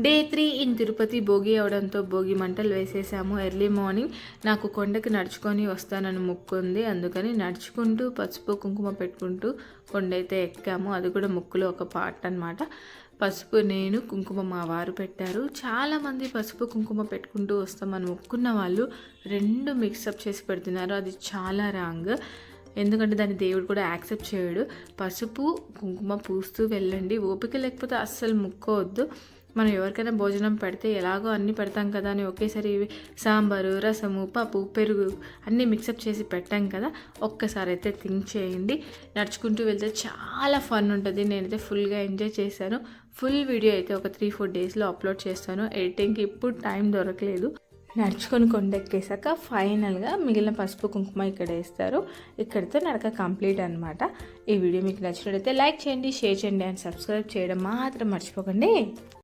Day 3 in Tirupati Bhogi అవడంతో భోగి మంటలు వేసేసాము. Early morning నాకు కొండకి నడుచుకొని వస్తానని మొక్కు ఉంది. అందుకని నడుచుకుంటూ పసుపు కుంకుమ పెట్టుకుంటూ కొండ అయితే ఎక్కాము. అది కూడా మొక్కులో ఒక పార్ట్ అనమాట. పసుపు నేను, కుంకుమ మా వారు పెట్టారు. చాలామంది పసుపు కుంకుమ పెట్టుకుంటూ వస్తామని మొక్కున్న వాళ్ళు 2 మిక్సప్ చేసి పెడుతున్నారు. అది చాలా రాంగ్. ఎందుకంటే దాన్ని దేవుడు కూడా యాక్సెప్ట్ చేయడు. పసుపు కుంకుమ పూస్తూ వెళ్ళండి. ఓపిక లేకపోతే అస్సలు ముక్కోవద్దు. మనం ఎవరికైనా భోజనం పెడితే ఎలాగో అన్నీ పెడతాం కదా అని ఒకేసారి సాంబారు, రసము, పప్పు, పెరుగు అన్నీ మిక్సప్ చేసి పెట్టాం కదా. ఒక్కసారి అయితే థింక్ చేయండి. నడుచుకుంటూ వెళ్తే చాలా ఫన్ ఉంటుంది. నేనైతే ఫుల్గా ఎంజాయ్ చేశాను. ఫుల్ వీడియో అయితే ఒక 3-4 డేస్లో అప్లోడ్ చేస్తాను. ఎడిటింగ్కి ఇప్పుడు టైం దొరకలేదు. నడుచుకొని కొండెక్కేసాక ఫైనల్గా మిగిలిన పసుపు కుంకుమ ఇక్కడ వేస్తారు. ఇక్కడితో నడక కంప్లీట్ అనమాట. ఈ వీడియో మీకు నచ్చినట్లయితే లైక్ చేయండి, షేర్ చేయండి అండ్ సబ్స్క్రైబ్ చేయడం మాత్రం మర్చిపోకండి.